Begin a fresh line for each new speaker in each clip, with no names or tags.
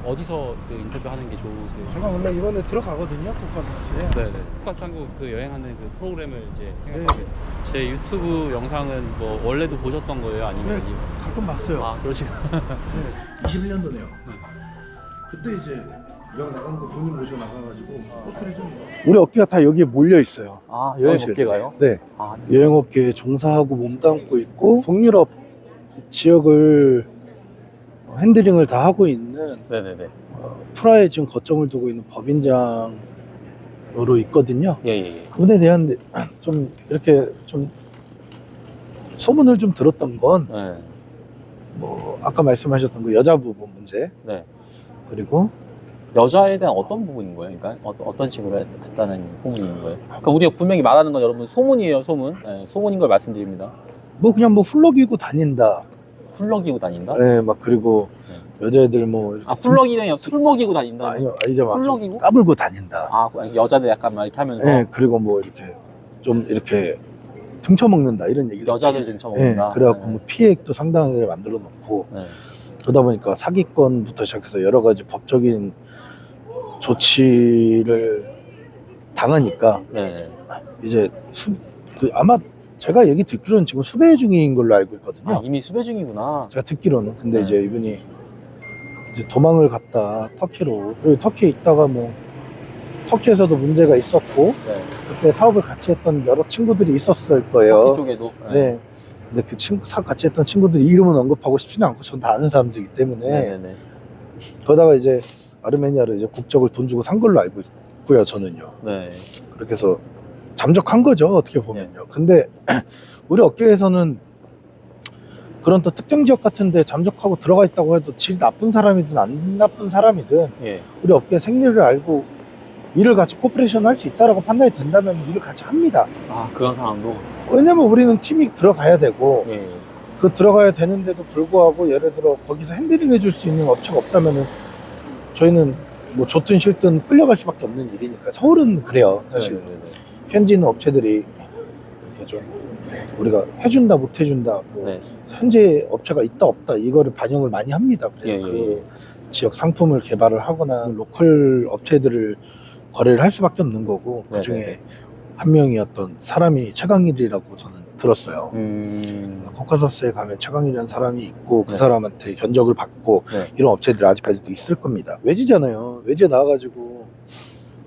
어디서 그 인터뷰하는 게 좋으세요?
제가 원래 이번에 들어가거든요, 코카서스에.
네네. 코카스 한국 그 여행하는 그 프로그램을 이제 생각하게. 제 유튜브 영상은 뭐 원래도 보셨던 거예요? 아니면
네, 가끔 봤어요.
아 그러시구나.
네, 21년도네요. 그때 이제 여행 나가는 거 본인 모시고 나가가지고 호텔에 좀 우리 업계가 다 여기에 몰려 있어요.
아
여행업계가요? 네.
아
여행업계에 종사하고 몸담고 있고 동유럽 지역을 핸들링을 다 하고 있는
네네네.
프라하에 지금 거점을 두고 있는 법인장으로 있거든요.
예예예.
그분에 대한 좀 이렇게 좀 소문을 좀 들었던 건
네.
뭐 아까 말씀하셨던 그 여자 부분 문제,
네.
그리고
여자에 대한 어떤 부분인 거예요? 그러니까 어떤 식으로 했다는 소문이 있는 거예요? 그러니까 우리가 분명히 말하는 건 여러분 소문이에요, 소문. 네, 소문인 걸 말씀드립니다.
뭐 그냥 뭐 훌럭이고 다닌다.
훌럭이고 다닌다?
네, 막 그리고 여자애들 뭐 이렇게
아 훌럭이는 그냥 술 먹이고 다닌다.
아니요, 이제 막
훌럭이고?
까불고 다닌다.
아 여자들 약간 막 이렇게 하면서
네, 그리고 뭐 이렇게 좀 이렇게 등쳐먹는다 이런 얘기도
여자들
있지.
등쳐먹는다.
네, 그래갖고
네.
뭐 피해액도 상당하게 만들어 놓고
네.
그러다 보니까 사기건부터 시작해서 여러 가지 법적인 조치를 당하니까
네.
이제 아마 제가 얘기 듣기로는 지금 수배 중인 걸로 알고 있거든요.
아, 이미 수배 중이구나.
제가 듣기로는. 근데
네.
이제 이분이 이제 도망을 갔다 터키로. 그리고 터키에 있다가 뭐 터키에서도 문제가 있었고
네.
그때 사업을 같이 했던 여러 친구들이 있었을
터키
거예요.
쪽에도.
네. 근데 그 같이 했던 친구들이 이름은 언급하고 싶지는 않고 전 다 아는 사람들이기 때문에
네네네.
그러다가 이제 아르메니아를 이제 국적을 돈 주고 산 걸로 알고 있고요, 저는요.
네.
그렇게 해서 잠적한 거죠, 어떻게 보면요. 근데 우리 업계에서는 그런 또 특정 지역 같은데 잠적하고 들어가 있다고 해도 질 나쁜 사람이든 안 나쁜 사람이든
예.
우리 업계 생리를 알고 일을 같이 코퍼레이션 할 수 있다라고 판단이 된다면 일을 같이 합니다.
아 그런 사람도.
왜냐면 우리는 팀이 들어가야 되고
예.
그 들어가야 되는데도 불구하고 예를 들어 거기서 핸들링 해줄 수 있는 업체가 없다면은 저희는 뭐 좋든 싫든 끌려갈 수밖에 없는 일이니까. 서울은 그래요, 사실.
네네네.
현지 있는 업체들이 이렇게 좀 우리가 해준다 못 해준다 뭐
네.
현재 업체가 있다 없다 이거를 반영을 많이 합니다. 그래서
예,
그
예, 예.
지역 상품을 개발을 하거나 로컬 업체들을 거래를 할 수밖에 없는 거고, 그 중에
네네네.
한 명이었던 사람이 최강일이라고 저는 들었어요. 코카서스에 가면 최강일이라는 사람이 있고 그
네.
사람한테 견적을 받고
네.
이런 업체들이 아직까지도 있을 겁니다. 외지잖아요. 외지에 나와가지고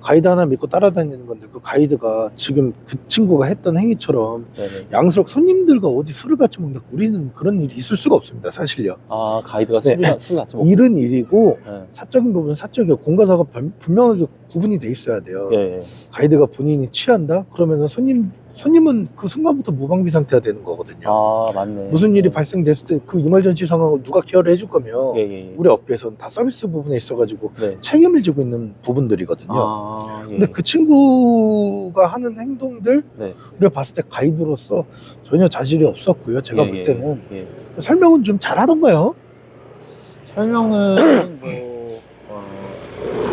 가이드 하나 믿고 따라다니는 건데 그 가이드가 지금 그 친구가 했던 행위처럼
네네.
양수록 손님들과 어디 술을 같이 먹는다, 우리는 그런 일이 있을 수가 없습니다, 사실요.
아 가이드가
네.
술 같이 먹고.
일은 일이고
네.
사적인 부분은 사적이고 공과사가 분명하게 구분이 돼 있어야 돼요.
예. 예.
가이드가 본인이 취한다? 그러면 손님은 그 순간부터 무방비 상태가 되는 거거든요.
아 맞네.
무슨 일이
네.
발생됐을 때 그 이멀전시 상황을 누가 케어를 해줄 거며
예, 예, 예.
우리 업계에서는 다 서비스 부분에 있어가지고
네.
책임을 지고 있는 부분들이거든요.
아 예.
근데 그 친구가 하는 행동들
네.
우리가 봤을 때 가이드로서 전혀 자질이 없었고요. 제가
예,
볼
예,
때는
예.
설명은 좀 잘하던가요?
설명은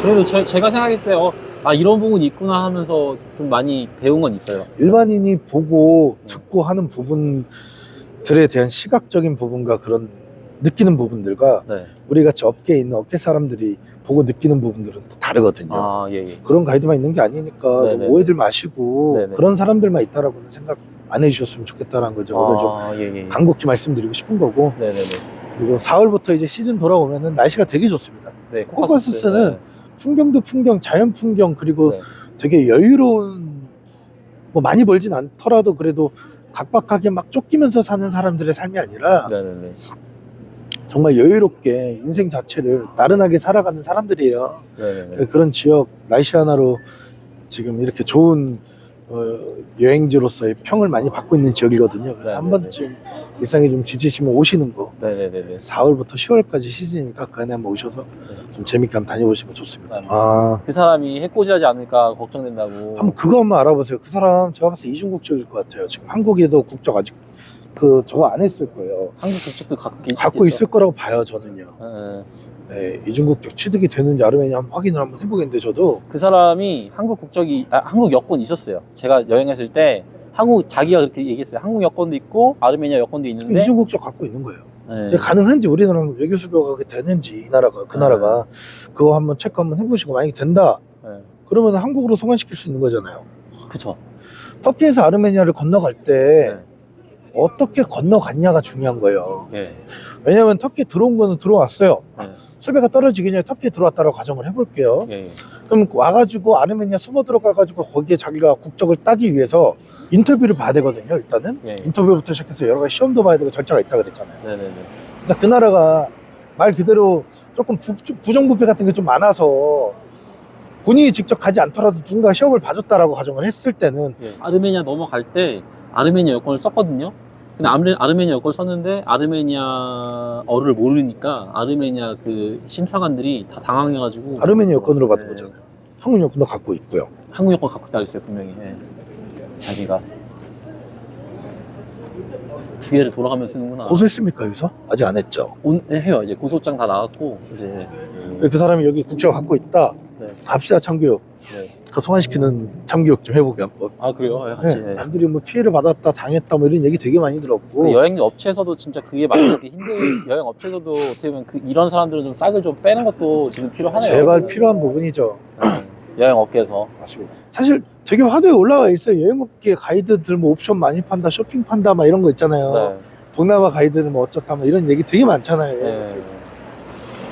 그래도 제가 생각했어요. 아 이런 부분이 있구나 하면서 좀 많이 배운 건 있어요.
일반인이 보고 듣고 하는 부분들에 대한 시각적인 부분과 그런 느끼는 부분들과
네.
우리 같이 업계에 있는 업계 사람들이 보고 느끼는 부분들은 또 다르거든요.
아 예, 예.
그런 가이드만 있는 게 아니니까
네네네.
너무 오해들 마시고
네네.
그런 사람들만 있다라고는 생각 안 해주셨으면 좋겠다라는 거죠. 오늘 좀
예, 예.
간곡히 말씀드리고 싶은 거고.
네네네.
그리고 4월부터 이제 시즌 돌아오면은 날씨가 되게 좋습니다.
네.
코카서스는 풍경도 풍경, 자연 풍경, 그리고
네.
되게 여유로운, 뭐 많이 벌진 않더라도 그래도 각박하게 막 쫓기면서 사는 사람들의 삶이 아니라
네네네.
정말 여유롭게 인생 자체를 나른하게 살아가는 사람들이에요.
네네네.
그런 지역 날씨 하나로 지금 이렇게 좋은 여행지로서의 평을 많이 받고 있는 지역이거든요. 그래서 한
네네네.
번쯤 일상이 좀 지치시면 오시는 거.
네네네.
4월부터 10월까지 시즌이니까 그 안에 한번 오셔서 좀 재밌게 한번 다녀보시면 좋습니다. 아,
그 사람이 해코지하지 않을까 걱정된다고.
한번 그거 한번 알아보세요. 그 사람 제가 봤을 때 이중 국적일 것 같아요. 지금 한국에도 국적 아직 저거 안 했을 거예요.
한국 국적도
갖고 있을 거라고 봐요, 저는요.
네.
네, 이중국적 취득이 되는지 아르메니아 한번 확인을 한번 해보겠는데 저도.
그 사람이 한국 한국 여권이 있었어요. 제가 여행했을 때 자기가 그렇게 얘기했어요. 한국 여권도 있고 아르메니아 여권도 있는데
이중국적 갖고 있는 거예요.
네.
가능한지 우리나라는 외교 수교가 되는지 이 나라가 그 나라가 그거 한번 체크 한번 해보시고 만약에 된다
네.
그러면 한국으로 송환시킬 수 있는 거잖아요.
그쵸.
터키에서 아르메니아를 건너갈 때
네.
어떻게 건너갔냐가 중요한 거예요.
예.
왜냐면 터키에 들어온 거는 들어왔어요.
네.
수배가 떨어지기 전에 터키에 들어왔다고 가정을 해볼게요.
예.
그럼 와가지고 아르메니아 숨어 들어가가지고 거기에 자기가 국적을 따기 위해서 인터뷰를 봐야 되거든요. 일단은
예.
인터뷰부터 시작해서 여러 가지 시험도 봐야 되고 절차가 있다 그랬잖아요.
네네네.
그 나라가 말 그대로 조금 부정부패 같은 게 좀 많아서 본인이 직접 가지 않더라도 누군가 시험을 봐줬다라고 가정을 했을 때는
예. 아르메니아 넘어갈 때 아르메니아 여권을 썼거든요. 근데 아르메니아 여권을 썼는데 아르메니아어를 모르니까 아르메니아 그 심사관들이 다 당황해가지고
아르메니아 여권으로 받은
예.
거잖아요. 한국 여권도 갖고 있고요.
한국 여권 갖고 있다 그랬어요 분명히. 예. 자기가 두 개를 돌아가면 쓰는구나.
고소했습니까 여기서? 아직 안 했죠.
해요. 이제 고소장 다 나왔고 이제
그 사람이 여기 국적을 갖고 있다.
네.
갑시다 참교육.
네.
그 소환시키는 참교육 좀 해보게 한번.
아 그래요? 예, 같이.
네, 남들이 뭐 피해를 받았다 당했다 뭐 이런 얘기 되게 많이 들었고
그 여행 업체에서도 진짜 그게 만들기 힘든 여행 업체에서도 어떻게 보면 이런 사람들은 좀 싹을 좀 빼는 것도 지금 필요하네요.
제발 필요한 부분이죠.
여행 업계에서.
맞습니다. 사실 되게 화두에 올라와 있어요. 여행업계 가이드들 뭐 옵션 많이 판다, 쇼핑 판다 막 이런 거 있잖아요.
네.
동남아 가이드는 뭐 어쩌다 뭐 이런 얘기 되게 많잖아요.
네.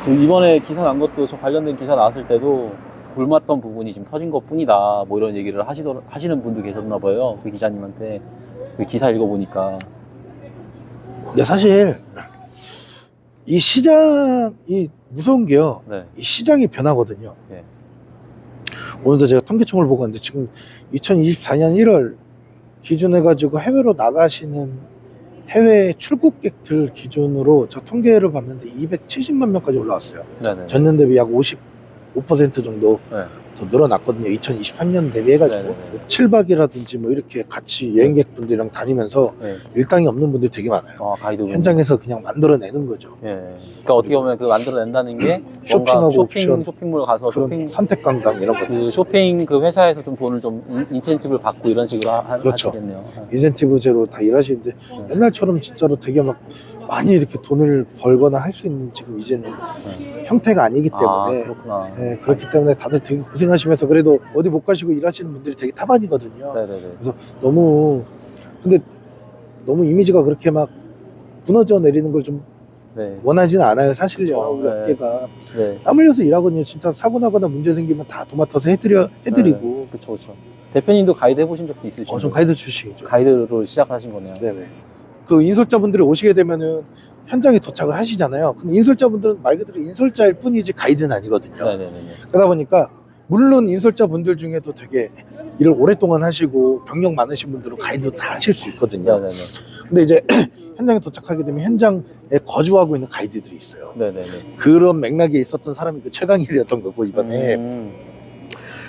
그 이번에 기사 난 것도 저 관련된 기사 나왔을 때도 골맞던 부분이 지금 터진 것 뿐이다. 뭐 이런 얘기를 하시는 분도 계셨나 봐요. 그 기자님한테 그 기사 읽어보니까.
근데 사실 이 시장이 무서운 게요.
네.
이 시장이 변하거든요.
네.
오늘도 제가 통계청을 보고 왔는데 지금 2024년 1월 기준해가지고 해외로 나가시는 해외 출국객들 기준으로 저 통계를 봤는데 270만 명까지 올라왔어요.
네네.
전년 대비 약 55% 정도
네.
더 늘어났거든요. 2023년 대비해가지고
네네네.
7박이라든지 뭐 이렇게 같이 여행객분들이랑 다니면서
네.
일당이 없는 분들이 되게 많아요.
가이드
현장에서 그냥 만들어내는 거죠.
예. 그러니까 어떻게 보면 그 만들어낸다는 게
쇼핑하고
뭔가
옵션,
쇼핑몰 가서
그런
쇼핑
선택 관광 이런 것들.
그 쇼핑 그 회사에서 좀 돈을 좀 인센티브를 받고 이런 식으로
그렇죠.
하시겠네요.
인센티브제로 다 일하시는데 옛날처럼 진짜로 되게 막 많이 이렇게 돈을 벌거나 할 수 있는 지금 이제는 형태가 아니기 때문에
그렇구나.
예, 그렇기 때문에 다들 되게 고생하시면서 그래도 어디 못 가시고 일하시는 분들이 되게 타반이거든요.
네네네.
근데 너무 이미지가 그렇게 막 무너져 내리는 걸 좀
네.
원하지는 않아요. 사실요. 우리
네.
업계가
네.
땀 흘려서 일하거든요. 진짜 사고 나거나 문제 생기면 다 도맡아서 해드리고.
그렇죠, 그렇죠. 대표님도 가이드 해보신 적도 있으시죠?
좀 가이드 출신이죠.
가이드로 시작하신 거네요.
네네. 그 인솔자분들이 오시게 되면은 현장에 도착을 하시잖아요. 근데 인솔자분들은 말 그대로 인솔자일 뿐이지 가이드는 아니거든요.
네네네.
그러다 보니까 물론 인솔자분들 중에도 되게 일을 오랫동안 하시고 경력 많으신 분들은 가이드도 다 하실 수 있거든요.
네네네.
근데 이제 현장에 도착하게 되면 현장에 거주하고 있는 가이드들이 있어요.
네네네.
그런 맥락에 있었던 사람이 그 최강일이었던 거고 이번에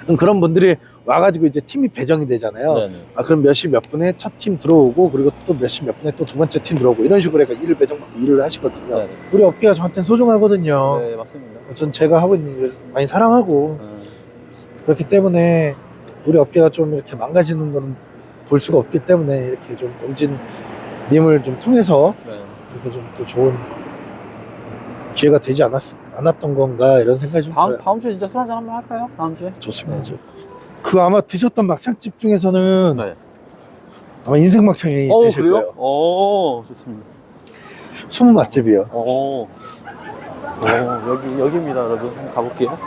그럼 그런 분들이 와가지고 이제 팀이 배정이 되잖아요.
네네.
그럼 몇 시 몇 분에 첫 팀 들어오고 그리고 또 몇 시 몇 분에 또 두 번째 팀 들어오고 이런 식으로 해서 일을 배정받고 일을 하시거든요.
네네.
우리 업계가 저한테는 소중하거든요.
네, 맞습니다.
전 제가 하고 있는 일을 많이 사랑하고 그렇기 때문에 우리 업계가 좀 이렇게 망가지는 거는 볼 수가 없기 때문에 이렇게 좀 용진님을 좀 통해서
네.
이렇게 좀 또 좋은 기회가 되지 않았던 건가 이런 생각이 좀 들어요.
다음 주에 진짜 술 한잔 한번 할까요? 다음 주에?
좋습니다. 그 아마 드셨던 막창집 중에서는
네.
아마 인생 막창이 되실
그래요?
거예요.
좋습니다.
숨은 맛집이요.
여기입니다, 여러분. 한번 가볼게요.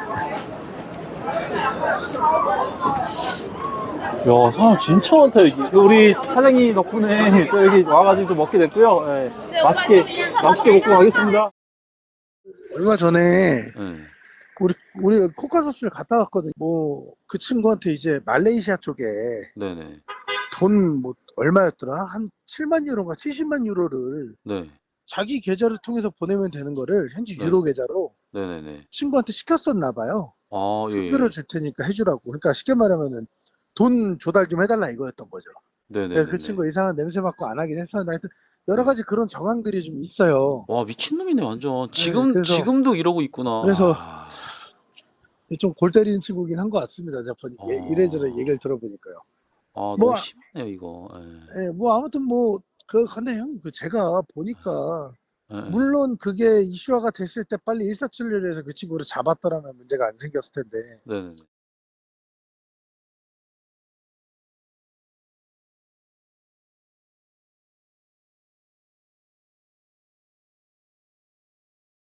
야, 사람 진짜 많다, 여기. 우리 사장님 덕분에 또 여기 와가지고 좀 먹게 됐고요. 네. 맛있게 먹고 가겠습니다.
얼마 전에
네.
우리 코카서스를 갔다 왔거든요. 뭐 그 친구한테 이제 말레이시아 쪽에
네네.
돈 뭐 얼마였더라? 한 7만 유로인가 70만 유로를
네.
자기 계좌를 통해서 보내면 되는 거를 현지
네.
유로 계좌로
네네네.
친구한테 시켰었나 봐요.
예.
수수료 줄 테니까 해주라고. 그러니까 쉽게 말하면은 돈 조달 좀 해달라 이거였던 거죠.
네네.
그 친구 이상한 냄새 맡고 안 하긴 했었는데 하여튼 여러 가지 그런 정황들이 좀 있어요.
와, 미친놈이네, 완전.
그래서-
지금도 이러고 있구나.
그래서 좀 골 때리는 친구긴 한 것 같습니다. 제가 이래저래 얘기를 들어보니까요.
너무
뭐-
심하네요, 이거. 예.
뭐 아무튼 근데 형 제가 보니까
네.
물론 그게 이슈화가 됐을 때 빨리 일사천리로 해서 그 친구를 잡았더라면 문제가 안 생겼을 텐데
네네.